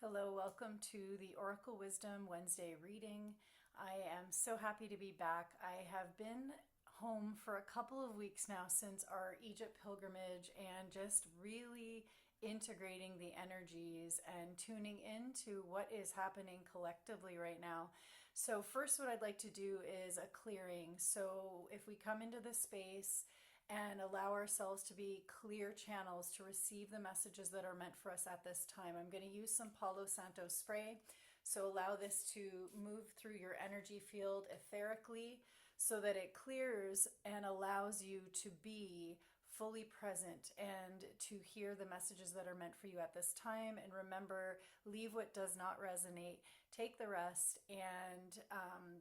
Hello, welcome to the Oracle Wisdom Wednesday reading. I am so happy to be back. I have been home for a couple of weeks now since our Egypt pilgrimage and just really integrating the energies and tuning into what is happening collectively right now. So first, what I'd like to do is a clearing. So if we come into this space and allow ourselves to be clear channels to receive the messages that are meant for us at this time. I'm going to use some Palo Santo spray. So allow this to move through your energy field etherically so that it clears and allows you to be fully present and to hear the messages that are meant for you at this time. And remember, leave what does not resonate, take the rest. And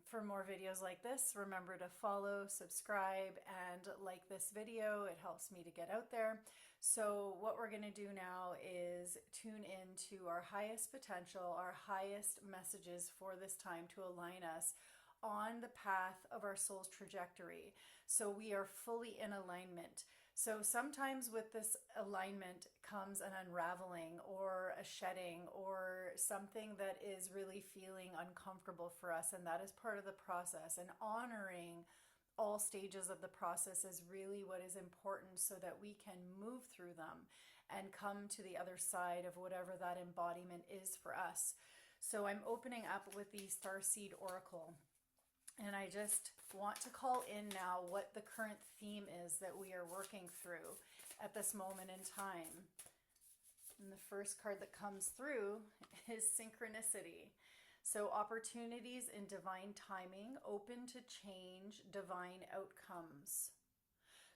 for more videos like this, remember to follow, subscribe, and like this video. It helps me to get out there. So what we're going to do now is tune into our highest potential, our highest messages for this time to align us on the path of our soul's trajectory. So we are fully in alignment. So sometimes with this alignment comes an unraveling or a shedding or something that is really feeling uncomfortable for us. And that is part of the process. And honoring all stages of the process is really what is important so that we can move through them and come to the other side of whatever that embodiment is for us. So I'm opening up with the Starseed Oracle. And I just want to call in now what the current theme is that we are working through at this moment in time. And the first card that comes through is synchronicity. So opportunities in divine timing, open to change, divine outcomes.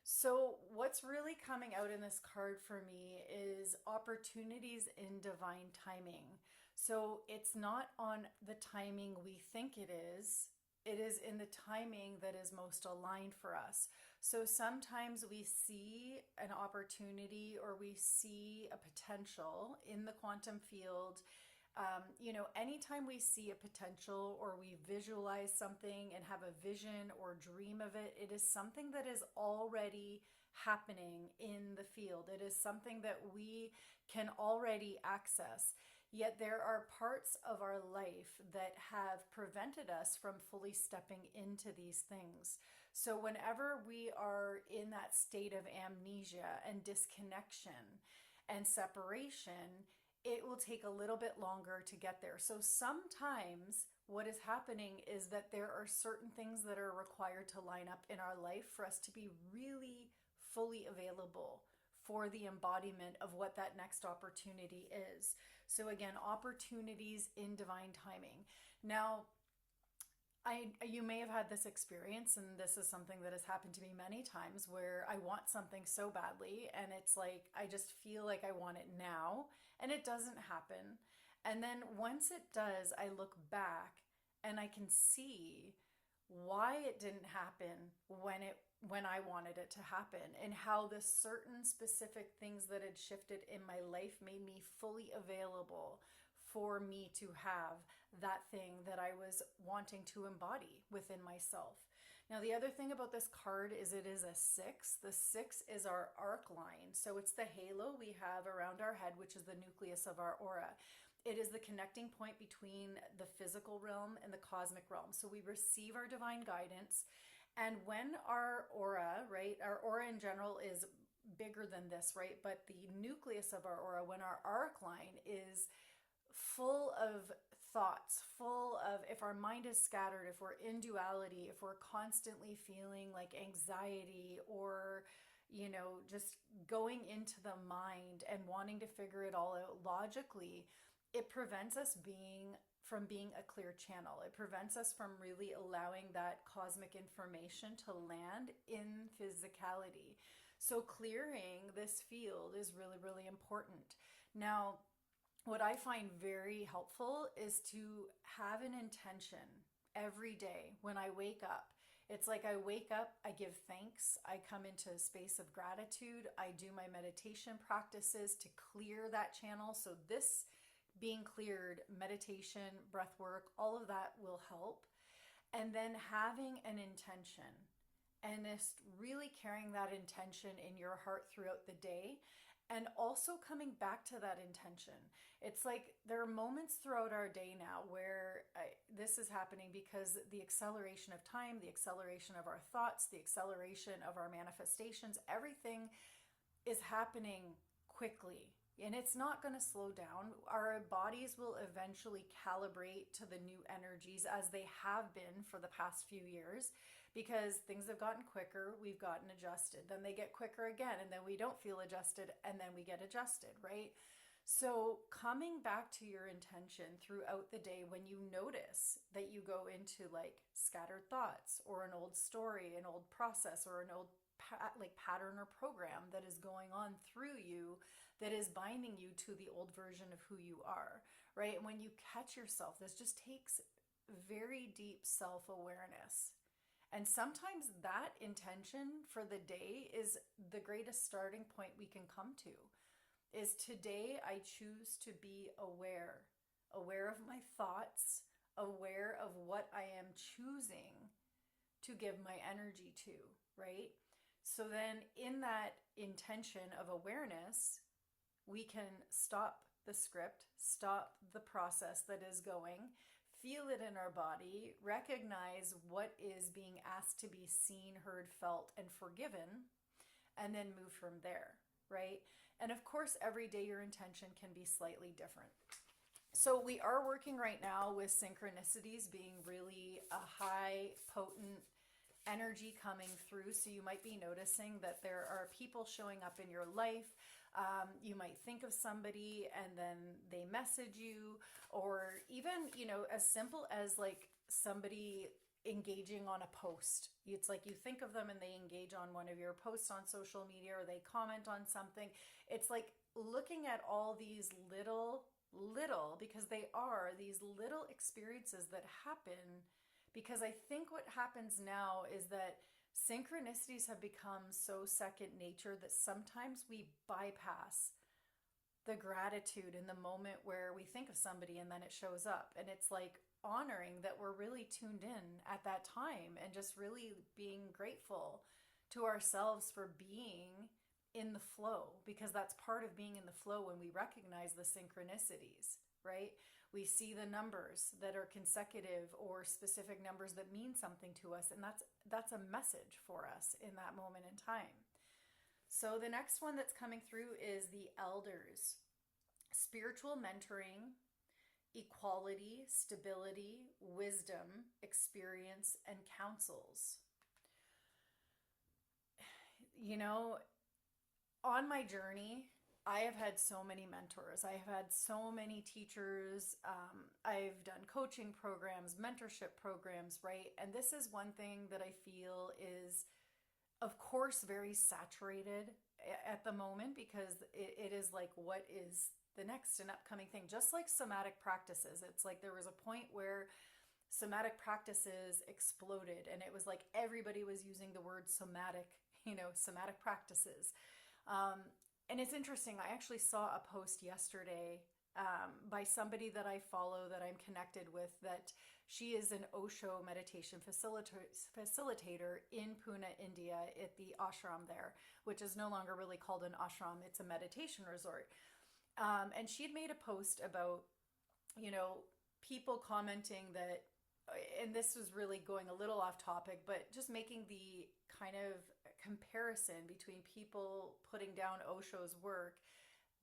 So what's really coming out in this card for me is opportunities in divine timing. So it's not on the timing we think it is. It is in the timing that is most aligned for us. So sometimes we see an opportunity or we see a potential in the quantum field. Anytime we see a potential or we visualize something and have a vision or dream of it, it is something that is already happening in the field. It is something that we can already access. Yet there are parts of our life that have prevented us from fully stepping into these things. So whenever we are in that state of amnesia and disconnection and separation, it will take a little bit longer to get there. So sometimes what is happening is that there are certain things that are required to line up in our life for us to be really fully available for the embodiment of what that next opportunity is. So again, opportunities in divine timing. Now, you may have had this experience, and this is something that has happened to me many times, where I want something so badly and it's like I just feel like I want it now and it doesn't happen. And then once it does, I look back and I can see why it didn't happen when I wanted it to happen, and how the certain specific things that had shifted in my life made me fully available for me to have that thing that I was wanting to embody within myself. Now, the other thing about this card is it is a 6. The 6 is our arc line. So it's the halo we have around our head, which is the nucleus of our aura. It is the connecting point between the physical realm and the cosmic realm. So we receive our divine guidance. And when our aura, right, our aura in general is bigger than this, right? But the nucleus of our aura, when our arc line is full of thoughts, full of, if our mind is scattered, if we're in duality, if we're constantly feeling like anxiety or, just going into the mind and wanting to figure it all out logically, it prevents us from being a clear channel. It prevents us from really allowing that cosmic information to land in physicality. So clearing this field is really, really important. Now, what I find very helpful is to have an intention every day when I wake up. It's like I wake up, I give thanks, I come into a space of gratitude, I do my meditation practices to clear that channel. So this being cleared, meditation, breath work, all of that will help. And then having an intention and just really carrying that intention in your heart throughout the day. and also coming back to that intention. It's like there are moments throughout our day now where this is happening because the acceleration of time, the acceleration of our thoughts, the acceleration of our manifestations, everything is happening quickly. And it's not going to slow down. Our bodies will eventually calibrate to the new energies as they have been for the past few years, because things have gotten quicker, we've gotten adjusted. Then they get quicker again, and then we don't feel adjusted, and then we get adjusted, right? So coming back to your intention throughout the day, when you notice that you go into like scattered thoughts or an old story, an old process, or an old pattern or program that is going on through you that is binding you to the old version of who you are, right? And when you catch yourself, this just takes very deep self-awareness. And sometimes that intention for the day is the greatest starting point we can come to. Is today I choose to be aware of my thoughts, aware of what I am choosing to give my energy to, right? So then in that intention of awareness, we can stop the script, stop the process that is going, feel it in our body, recognize what is being asked to be seen, heard, felt, and forgiven, and then move from there, right? And of course, every day your intention can be slightly different. So we are working right now with synchronicities being really a high, potent energy coming through. So you might be noticing that there are people showing up in your life. You might think of somebody and then they message you, or even, as simple as like somebody engaging on a post. It's like you think of them and they engage on one of your posts on social media, or they comment on something. It's like looking at all these little, because they are these little experiences that happen. Because I think what happens now is that synchronicities have become so second nature that sometimes we bypass the gratitude in the moment where we think of somebody and then it shows up. And it's like honoring that we're really tuned in at that time and just really being grateful to ourselves for being in the flow, because that's part of being in the flow when we recognize the synchronicities, right? We see the numbers that are consecutive or specific numbers that mean something to us, and that's a message for us in that moment in time. So the next one that's coming through is the elders. Spiritual mentoring, equality, stability, wisdom, experience, and counsels. On my journey, I have had so many mentors. I have had so many teachers. I've done coaching programs, mentorship programs, right? And this is one thing that I feel is, of course, very saturated at the moment, because it is like, what is the next and upcoming thing? Just like somatic practices. It's like there was a point where somatic practices exploded, and it was like everybody was using the word somatic, somatic practices. And it's interesting, I actually saw a post yesterday by somebody that I follow, that I'm connected with, that she is an Osho meditation facilitator in Pune, India, at the ashram there, which is no longer really called an ashram, it's a meditation resort. And she had made a post about, people commenting that, and this was really going a little off topic, but just making the kind of comparison between people putting down Osho's work,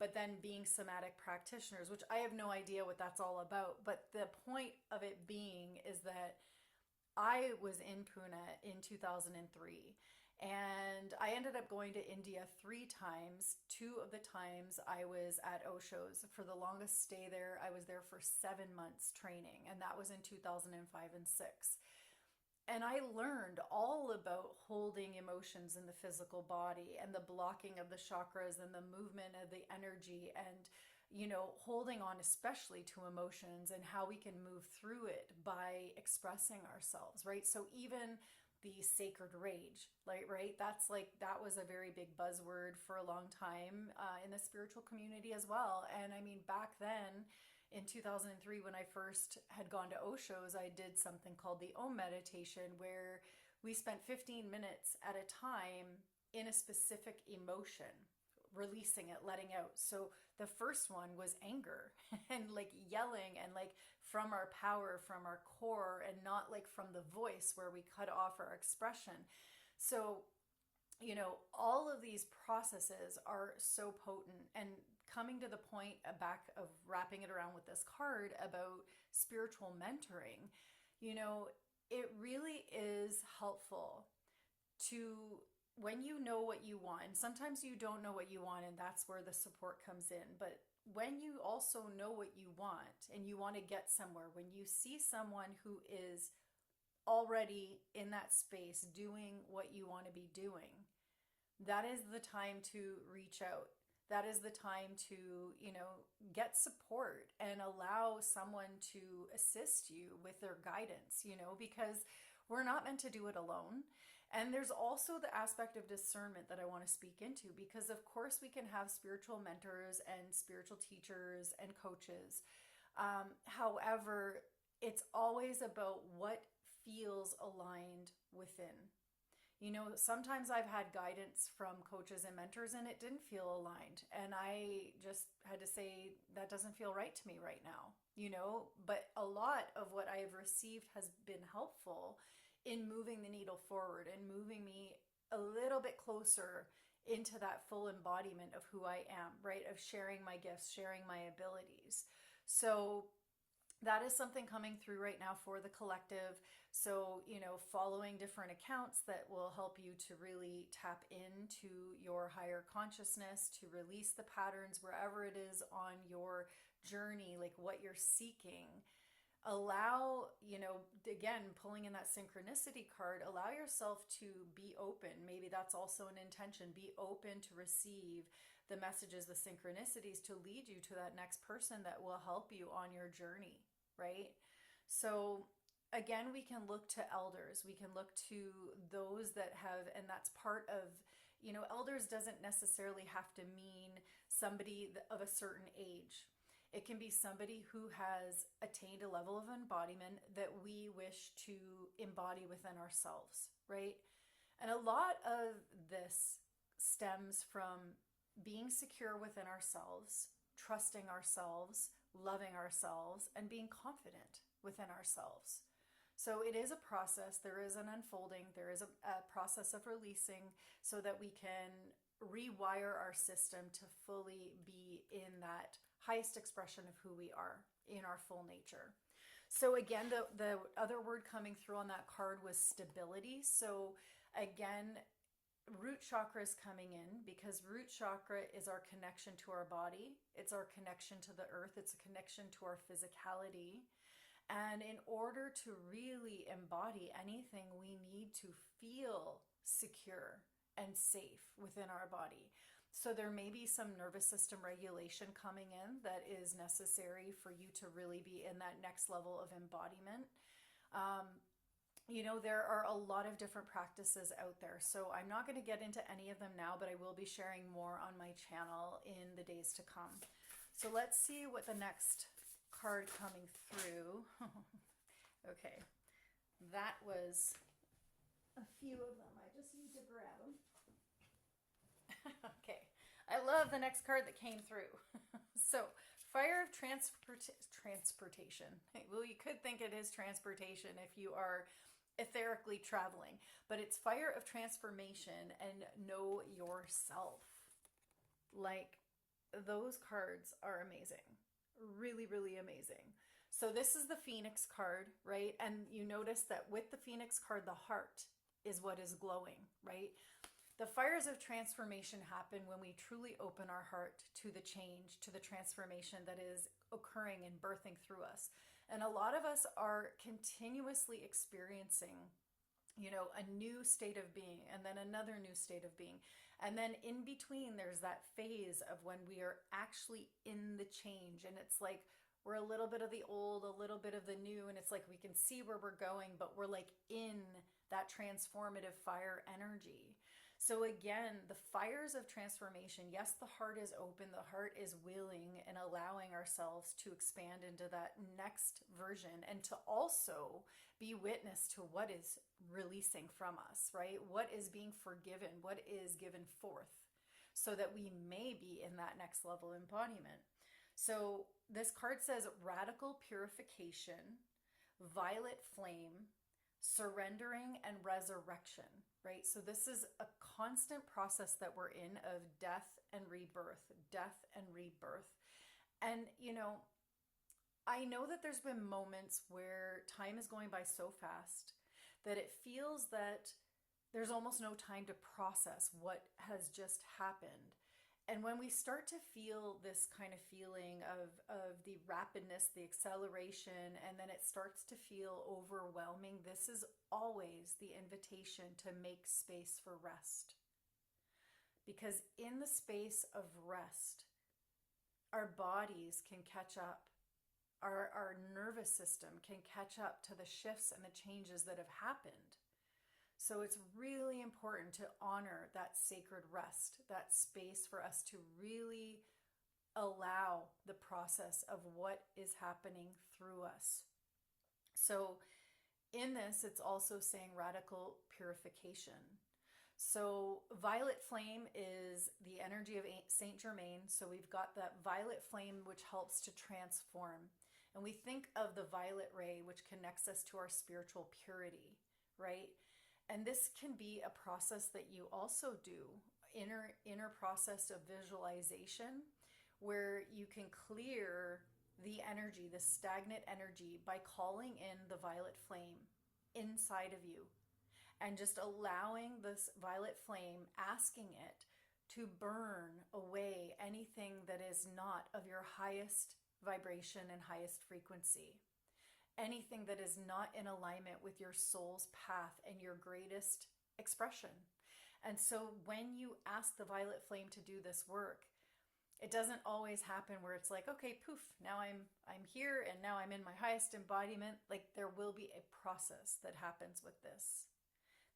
but then being somatic practitioners, which I have no idea what that's all about. But the point of it being is that I was in Pune in 2003, and I ended up going to India 3 times. 2 of the times I was at Osho's. For the longest stay there, I was there for 7 months training, and that was in 2005 and 6. And I learned all about holding emotions in the physical body, and the blocking of the chakras, and the movement of the energy, and, holding on especially to emotions, and how we can move through it by expressing ourselves, right? So even the sacred rage, right? That was a very big buzzword for a long time in the spiritual community as well. And I mean, back then, in 2003, when I first had gone to Osho's, I did something called the Om meditation, where we spent 15 minutes at a time in a specific emotion, releasing it, letting out. So the first one was anger and like yelling and like from our power, from our core, and not like from the voice where we cut off our expression. So, all of these processes are so potent. And coming to the point back of wrapping it around with this card about spiritual mentoring, it really is helpful to, when you know what you want, and sometimes you don't know what you want, and that's where the support comes in. But when you also know what you want and you want to get somewhere, when you see someone who is already in that space doing what you want to be doing, that is the time to reach out. That is the time to, get support and allow someone to assist you with their guidance, because we're not meant to do it alone. And there's also the aspect of discernment that I want to speak into, because of course we can have spiritual mentors and spiritual teachers and coaches. However, it's always about what feels aligned within. Sometimes I've had guidance from coaches and mentors and it didn't feel aligned. And I just had to say, that doesn't feel right to me right now, But a lot of what I have received has been helpful in moving the needle forward and moving me a little bit closer into that full embodiment of who I am, right? Of sharing my gifts, sharing my abilities. So that is something coming through right now for the collective. So, following different accounts that will help you to really tap into your higher consciousness, to release the patterns wherever it is on your journey, like what you're seeking. Allow, again, pulling in that synchronicity card, allow yourself to be open. Maybe that's also an intention. Be open to receive the messages, the synchronicities to lead you to that next person that will help you on your journey, right? So again, we can look to elders. We can look to those that have, and that's part of, elders doesn't necessarily have to mean somebody of a certain age. It can be somebody who has attained a level of embodiment that we wish to embody within ourselves, right? And a lot of this stems from being secure within ourselves, trusting ourselves, loving ourselves, and being confident within ourselves. So it is a process. There is an unfolding. There is a process of releasing so that we can rewire our system to fully be in that highest expression of who we are in our full nature. So again, the other word coming through on that card was stability. So again, root chakra is coming in because root chakra is our connection to our body. It's our connection to the earth. It's a connection to our physicality. And in order to really embody anything, we need to feel secure and safe within our body. So there may be some nervous system regulation coming in that is necessary for you to really be in that next level of embodiment. There are a lot of different practices out there. So I'm not going to get into any of them now, but I will be sharing more on my channel in the days to come. So let's see what the next card coming through. Okay, that was a few of them. I just need to grab them. Okay, I love the next card that came through. So, fire of transportation. Well, you could think it is transportation if you are etherically traveling, but it's fire of transformation and know yourself. Like, those cards are amazing. Really, really amazing. So this is the Phoenix card, right? And you notice that with the Phoenix card, the heart is what is glowing, right? The fires of transformation happen when we truly open our heart to the change, to the transformation that is occurring and birthing through us. And a lot of us are continuously experiencing, a new state of being and then another new state of being. And then in between, there's that phase of when we are actually in the change. And it's like we're a little bit of the old, a little bit of the new. And it's like we can see where we're going, but we're like in that transformative fire energy. So again, the fires of transformation, yes, the heart is open, the heart is willing and allowing ourselves to expand into that next version and to also be witness to what is releasing from us, right? What is being forgiven? What is given forth? so that we may be in that next level embodiment. So this card says radical purification, violet flame, surrendering, and resurrection, right? So this is a constant process that we're in of death and rebirth, death and rebirth. And, I know that there's been moments where time is going by so fast that it feels that there's almost no time to process what has just happened. And when we start to feel this kind of feeling of the rapidness, the acceleration, and then it starts to feel overwhelming, this is always the invitation to make space for rest. Because in the space of rest, our bodies can catch up. Our nervous system can catch up to the shifts and the changes that have happened. So it's really important to honor that sacred rest, that space for us to really allow the process of what is happening through us. So in this, it's also saying radical purification. So violet flame is the energy of Saint Germain. So we've got that violet flame which helps to transform. And we think of the violet ray, which connects us to our spiritual purity, right? And this can be a process that you also do, inner process of visualization, where you can clear the energy, the stagnant energy, by calling in the violet flame inside of you and just allowing this violet flame, asking it to burn away anything that is not of your highest vibration and highest frequency. Anything that is not in alignment with your soul's path and your greatest expression. And so when you ask the violet flame to do this work, it doesn't always happen where it's like, okay, poof, now I'm here and now I'm in my highest embodiment. Like, there will be a process that happens with this.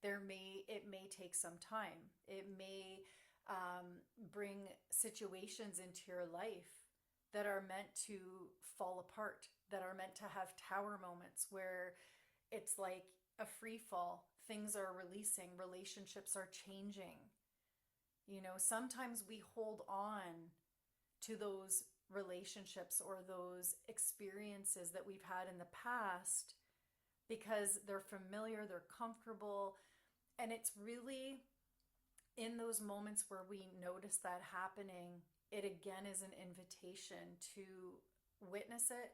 It may take some time. It may bring situations into your life that are meant to fall apart, that are meant to have tower moments where it's like a free fall. Things are releasing, relationships are changing. Sometimes we hold on to those relationships or those experiences that we've had in the past because they're familiar, they're comfortable. And it's really in those moments where we notice that happening, it again is an invitation to witness it,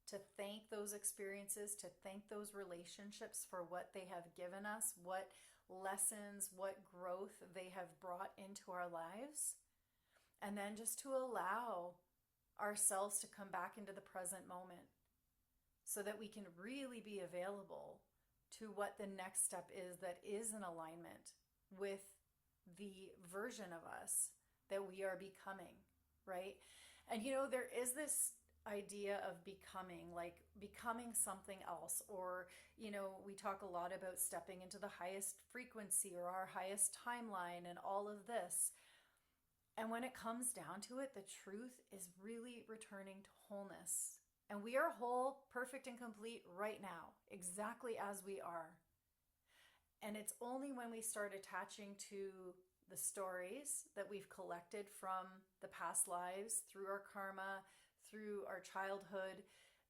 to thank those experiences, to thank those relationships for what they have given us, what lessons, what growth they have brought into our lives. And then just to allow ourselves to come back into the present moment so that we can really be available to what the next step is that is in alignment with the version of us that we are becoming, right? And there is this idea of becoming, like becoming something else, or we talk a lot about stepping into the highest frequency or our highest timeline and all of this. And when it comes down to it, the truth is really returning to wholeness. And we are whole, perfect, and complete right now, exactly as we are. And it's only when we start attaching to the stories that we've collected from the past lives, through our karma, through our childhood,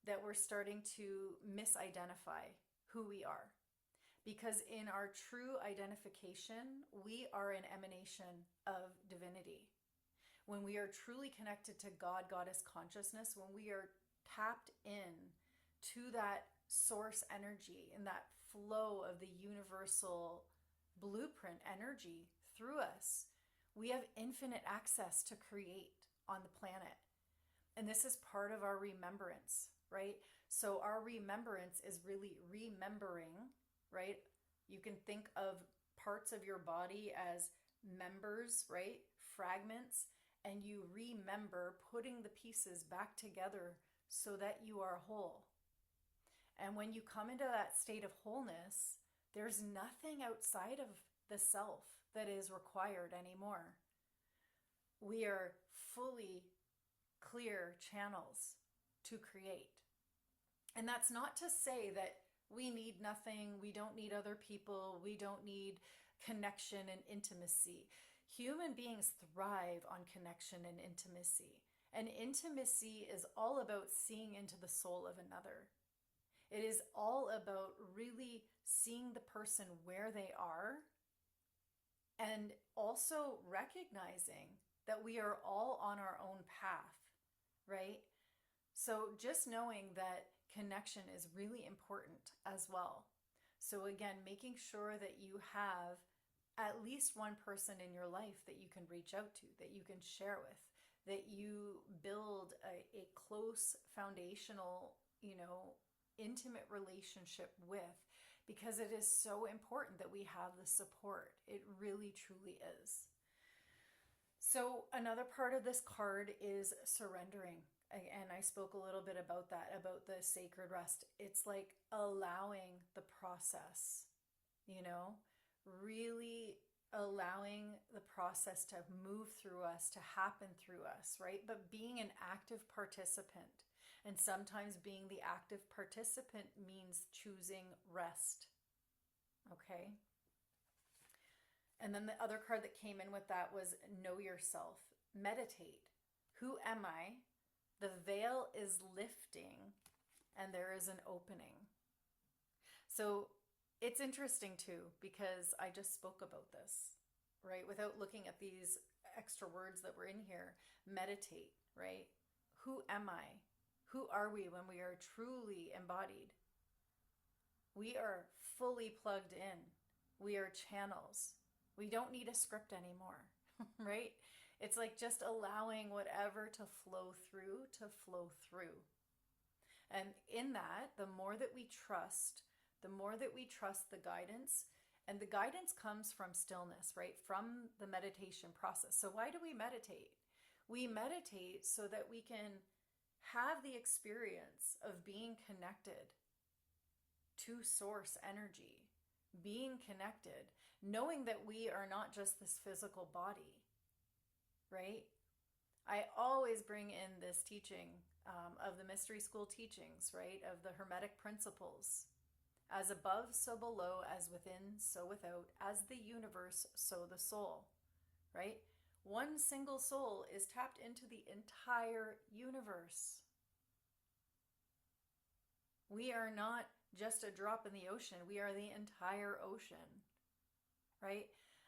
that we're starting to misidentify who we are. Because in our true identification, we are an emanation of divinity. When we are truly connected to God, Goddess consciousness, when we are tapped in to that source energy and that flow of the universal blueprint energy through us, we have infinite access to create on the planet. And this is part of our remembrance, right? So our remembrance is really remembering, right? You can think of parts of your body as members, right? Fragments, and you remember putting the pieces back together so that you are whole. And when you come into that state of wholeness, there's nothing outside of the self that is required anymore. We are fully clear channels to create. And that's not to say that we need nothing, we don't need other people, we don't need connection and intimacy. Human beings thrive on connection and intimacy. And intimacy is all about seeing into the soul of another. It is all about really seeing the person where they are and also recognizing that we are all on our own path, right? So just knowing that connection is really important as well. So again, making sure that you have at least one person in your life that you can reach out to, that you can share with, that you build a close foundational, intimate relationship with, because it is so important that we have the support. It really, truly is. So another part of this card is surrendering. And I spoke a little bit about that, about the sacred rest. It's like allowing the process, really allowing the process to move through us, to happen through us, right? But being an active participant. And sometimes being the active participant means choosing rest. Okay? And then the other card that came in with that was know yourself. Meditate. Who am I? The veil is lifting and there is an opening. So it's interesting too, because I just spoke about this, right? Without looking at these extra words that were in here. Meditate, right? Who am I? Who are we when we are truly embodied? We are fully plugged in. We are channels. We don't need a script anymore, right? It's like just allowing whatever to flow through. And in that, the more that we trust the guidance, and the guidance comes from stillness, right? From the meditation process. So why do we meditate? We meditate so that we can have the experience of being connected to source energy, being connected, knowing that we are not just this physical body, right? I always bring in this teaching of the mystery school teachings, right? Of the Hermetic principles. As above, so below, as within, so without, as the universe, so the soul, right? One single soul is tapped into the entire universe. We are not just a drop in the ocean. We are the entire ocean, right?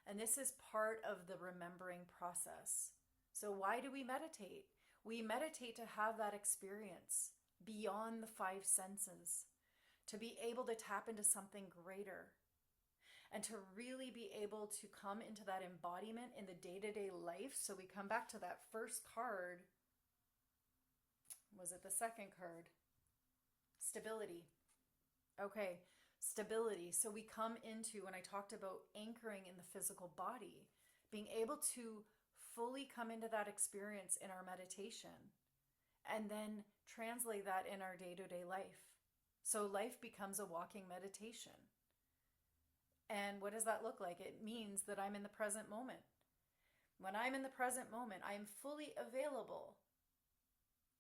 And this is part of the remembering process. So why do we meditate? We meditate to have that experience beyond the five senses, to be able to tap into something greater, and to really be able to come into that embodiment in the day-to-day life. So we come back to that first card. Was it the second card? Stability. Okay, stability. So we come into, when I talked about anchoring in the physical body, being able to fully come into that experience in our meditation, and then translate that in our day-to-day life. So life becomes a walking meditation. And what does that look like? It means that I'm in the present moment. When I'm in the present moment, I am fully available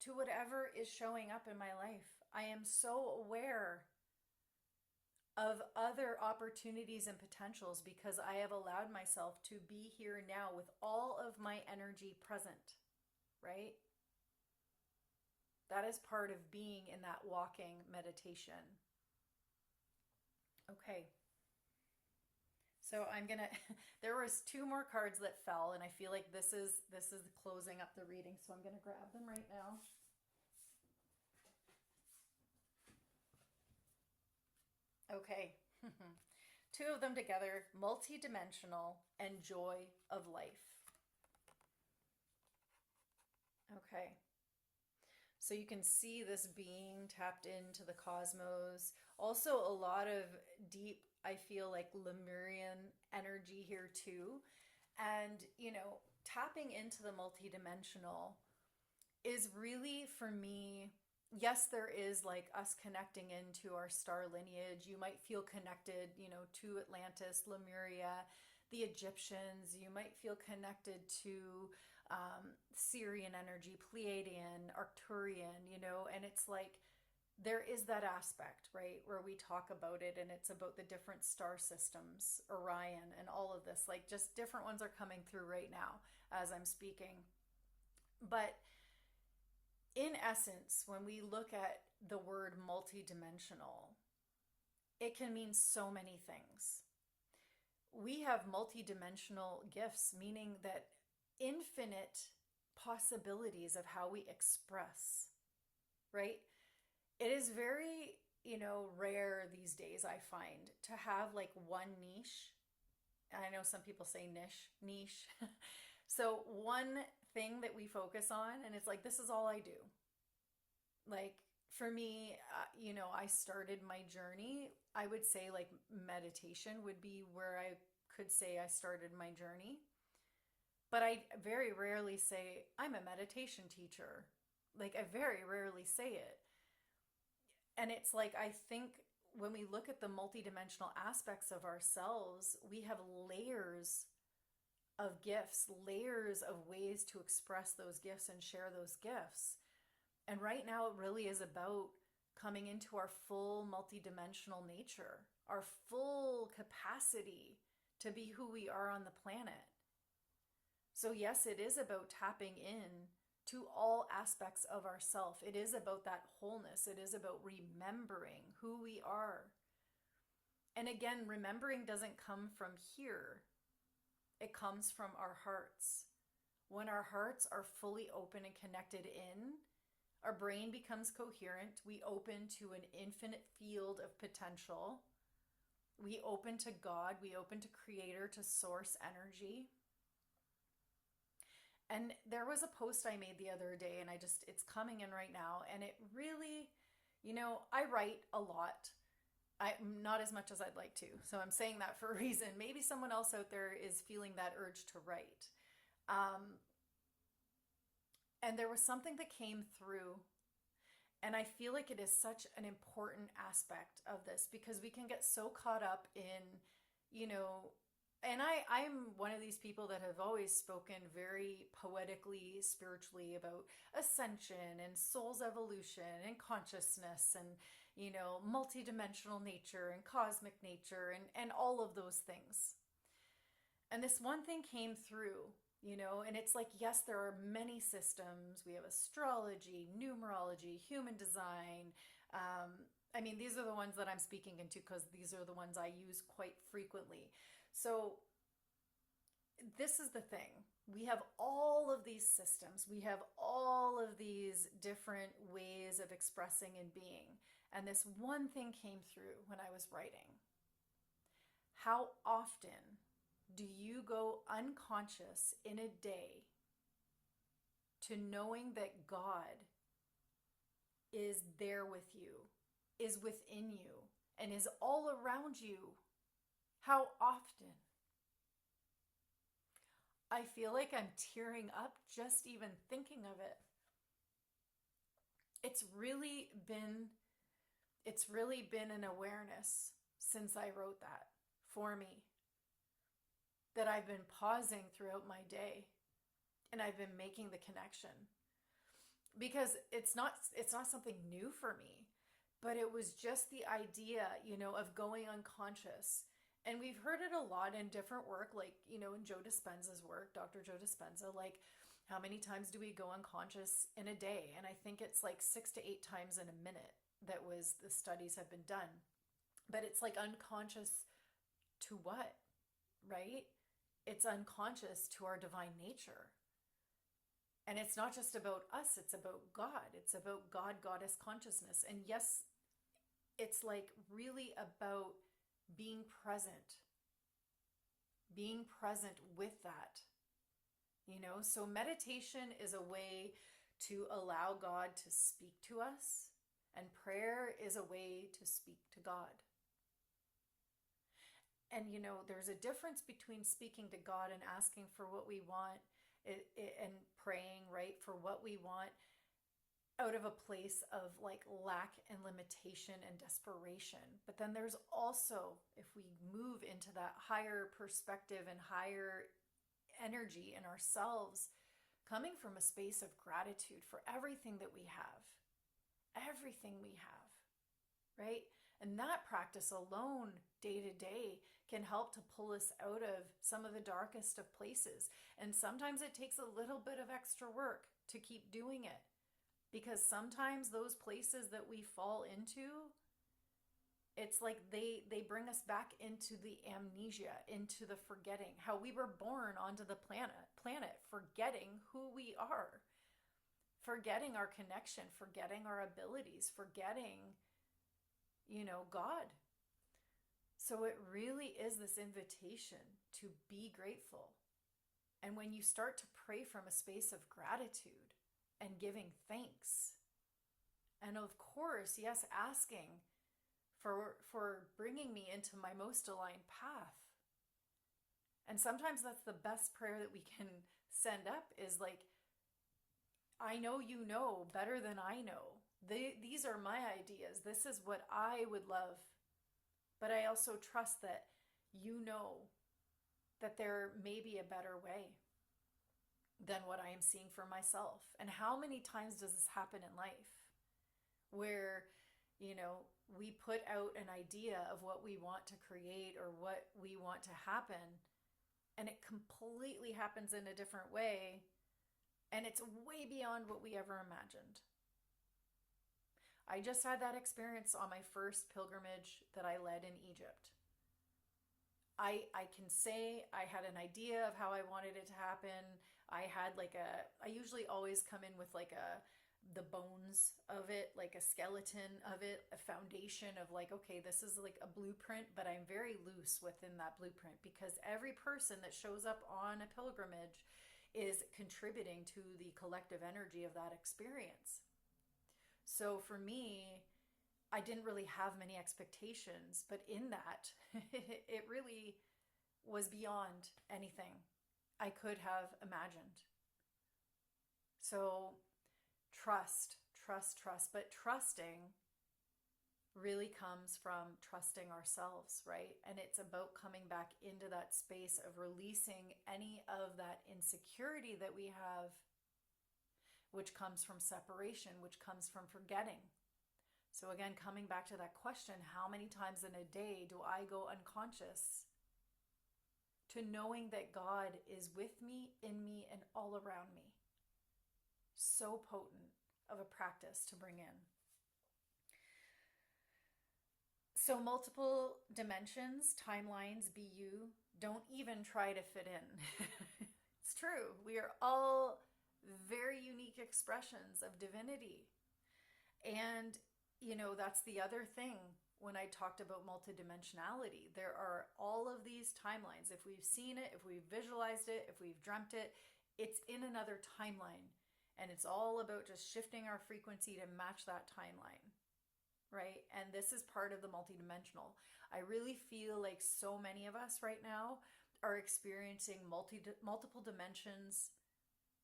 to whatever is showing up in my life. I am so aware of other opportunities and potentials because I have allowed myself to be here now with all of my energy present, right? That is part of being in that walking meditation. Okay. So I'm gonna, there was two more cards that fell, and I feel like this is closing up the reading, so I'm gonna grab them right now. Okay. Two of them together, multidimensional and joy of life. Okay. So you can see this being tapped into the cosmos. Also a lot of deep, I feel like Lemurian energy here too. And, tapping into the multidimensional is really, for me, yes, there is like us connecting into our star lineage. You might feel connected, to Atlantis, Lemuria, the Egyptians. You might feel connected to Syrian energy, Pleiadian, Arcturian, and it's like there is that aspect, right, where we talk about it and it's about the different star systems, Orion, and all of this. Like, just different ones are coming through right now as I'm speaking. But in essence, when we look at the word multidimensional, it can mean so many things. We have multidimensional gifts, meaning that infinite possibilities of how we express, right? It is very, rare these days, I find, to have like one niche. And I know some people say niche. So one thing that we focus on, and it's like, this is all I do. Like, for me, I started my journey. I would say like meditation would be where I could say I started my journey. But I very rarely say I'm a meditation teacher. Like, I very rarely say it. And it's like, I think when we look at the multidimensional aspects of ourselves, we have layers of gifts, layers of ways to express those gifts and share those gifts. And right now, it really is about coming into our full multidimensional nature, our full capacity to be who we are on the planet. So yes, it is about tapping in to all aspects of ourself. It is about that wholeness. It is about remembering who we are. And again, remembering doesn't come from here. It comes from our hearts. When our hearts are fully open and connected in, our brain becomes coherent. We open to an infinite field of potential. We open to God. We open to Creator, to source energy. And there was a post I made the other day, and it's coming in right now. And it really, I write a lot. Not as much as I'd like to. So I'm saying that for a reason. Maybe someone else out there is feeling that urge to write. And there was something that came through. And I feel like it is such an important aspect of this, because we can get so caught up in, and I'm one of these people that have always spoken very poetically, spiritually about ascension and soul's evolution and consciousness and, multidimensional nature and cosmic nature and all of those things. And this one thing came through, and it's like, yes, there are many systems. We have astrology, numerology, human design. These are the ones that I'm speaking into because these are the ones I use quite frequently. So this is the thing. We have all of these systems. We have all of these different ways of expressing and being. And this one thing came through when I was writing. How often do you go unconscious in a day to knowing that God is there with you, is within you, and is all around you? How often? I feel like I'm tearing up just even thinking of it. It's really been an awareness since I wrote that for me, that I've been pausing throughout my day and I've been making the connection, because it's not something new for me, but it was just the idea, of going unconscious. And we've heard it a lot in different work, like, in Joe Dispenza's work, Dr. Joe Dispenza, like, how many times do we go unconscious in a day? And I think it's like 6 to 8 times in a minute the studies have been done. But it's like unconscious to what, right? It's unconscious to our divine nature. And it's not just about us, it's about God. It's about God, goddess consciousness. And yes, it's like really about being present with that, So meditation is a way to allow God to speak to us, and prayer is a way to speak to God. And, there's a difference between speaking to God and asking for what we want, and praying, right, for what we want out of a place of like lack and limitation and desperation. But then there's also, if we move into that higher perspective and higher energy in ourselves, coming from a space of gratitude for everything that we have, everything we have. right? And that practice alone, day to day, can help to pull us out of some of the darkest of places. And sometimes it takes a little bit of extra work to keep doing it, because sometimes those places that we fall into, it's like they bring us back into the amnesia, into the forgetting how we were born onto the planet, forgetting who we are, forgetting our connection, forgetting our abilities, forgetting, God. So it really is this invitation to be grateful. And when you start to pray from a space of gratitude and giving thanks, and of course, yes, asking for bringing me into my most aligned path. And sometimes that's the best prayer that we can send up, is like, I know you know better than I know. These are my ideas. This is what I would love. But I also trust that you know that there may be a better way than what I am seeing for myself. And how many times does this happen in life where, we put out an idea of what we want to create or what we want to happen, and it completely happens in a different way, and it's way beyond what we ever imagined. I just had that experience on my first pilgrimage that I led in Egypt. I can say I had an idea of how I wanted it to happen. I usually always come in with the bones of it, like a skeleton of it, a foundation of okay, this is like a blueprint, but I'm very loose within that blueprint, because every person that shows up on a pilgrimage is contributing to the collective energy of that experience. So for me, I didn't really have many expectations, but in that, it really was beyond anything I could have imagined. So trust, but trusting really comes from trusting ourselves, right? And it's about coming back into that space of releasing any of that insecurity that we have, which comes from separation, which comes from forgetting. So again, coming back to that question, how many times in a day do I go unconscious to knowing that God is with me, in me, and all around me? So potent of a practice to bring in. So multiple dimensions, timelines, be you, don't even try to fit in. It's true. We are all very unique expressions of divinity. And, that's the other thing when I talked about multidimensionality. There are all of these timelines. If we've seen it, if we've visualized it, if we've dreamt it, it's in another timeline. And it's all about just shifting our frequency to match that timeline, right? And this is part of the multidimensional. I really feel like so many of us right now are experiencing multiple dimensions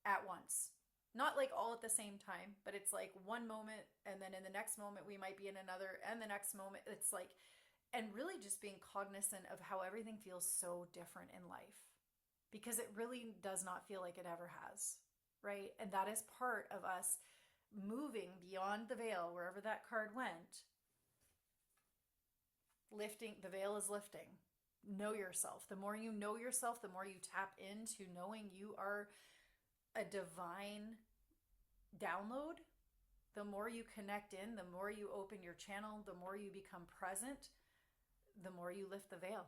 at once. Not like all at the same time, but it's like one moment, and then in the next moment we might be in another, and the next moment it's like, and really just being cognizant of how everything feels so different in life, because it really does not feel like it ever has. Right? And that is part of us moving beyond the veil, wherever that card went. Lifting, the veil is lifting. Know yourself. The more you know yourself, the more you tap into knowing you are a divine download. The more you connect in, the more you open your channel, the more you become present, the more you lift the veil.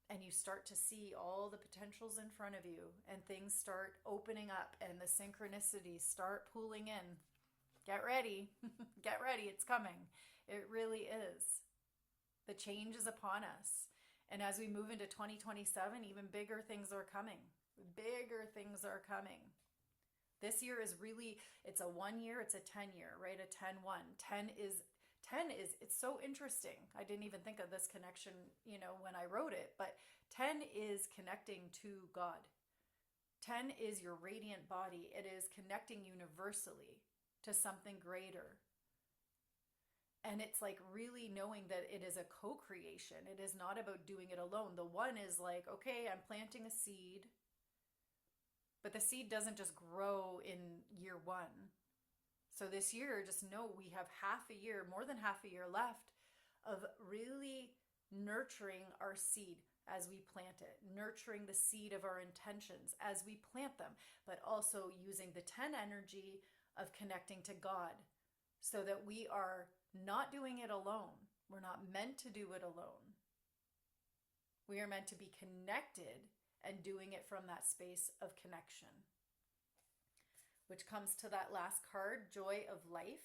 And you start to see all the potentials in front of you, and things start opening up, and the synchronicities start pooling in. Get ready. Get ready. It's coming. It really is. The change is upon us. And as we move into 2027, even bigger things are coming. Bigger things are coming. This year is really, it's a 1 year, it's a 10 year, right? A 10-1. 10 is, it's so interesting. I didn't even think of this connection, when I wrote it, but 10 is connecting to God. 10 is your radiant body. It is connecting universally to something greater. And it's like really knowing that it is a co-creation. It is not about doing it alone. The 1 is like, okay, I'm planting a seed, but the seed doesn't just grow in year 1. So this year, just know we have half a year, more than half a year left of really nurturing our seed as we plant it, nurturing the seed of our intentions as we plant them, but also using the 10 energy of connecting to God so that we are not doing it alone. We're not meant to do it alone. We are meant to be connected and doing it from that space of connection. Which comes to that last card, joy of life,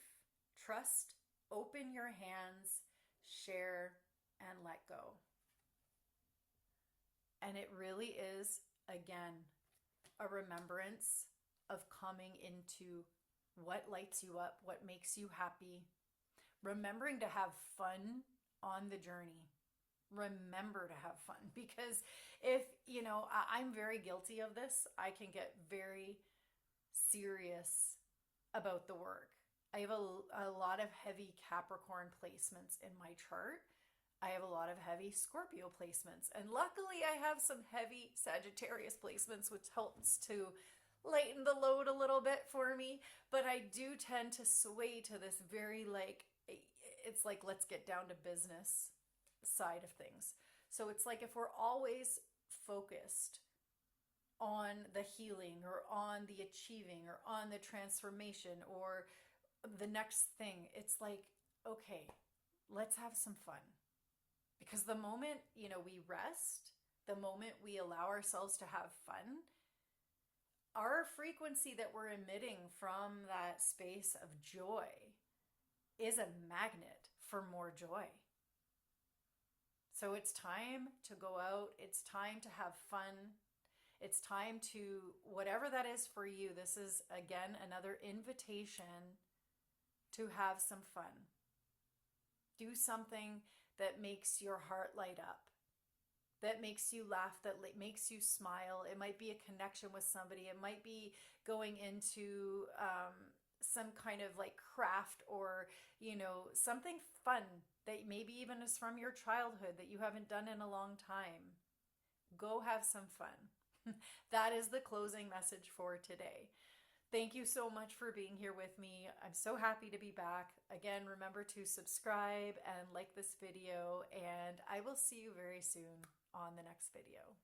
trust, open your hands, share, and let go. And it really is, again, a remembrance of coming into what lights you up, what makes you happy, remembering to have fun on the journey. Remember to have fun, because if, I'm very guilty of this. I can get very serious about the work. I have a lot of heavy Capricorn placements in my chart. I have a lot of heavy Scorpio placements. And luckily I have some heavy Sagittarius placements, which helps to lighten the load a little bit for me. But I do tend to sway to this very it's like, let's get down to business side of things. So it's like if we're always focused on the healing or on the achieving or on the transformation or the next thing, it's like, okay, let's have some fun. Because the moment, we rest, the moment we allow ourselves to have fun, our frequency that we're emitting from that space of joy is a magnet for more joy. So it's time to go out. It's time to have fun. It's time to, whatever that is for you, this is, again, another invitation to have some fun. Do something that makes your heart light up, that makes you laugh, that makes you smile. It might be a connection with somebody. It might be going into some kind of craft or, something fun that maybe even is from your childhood that you haven't done in a long time. Go have some fun. That is the closing message for today. Thank you so much for being here with me. I'm so happy to be back. Again, remember to subscribe and like this video, and I will see you very soon on the next video.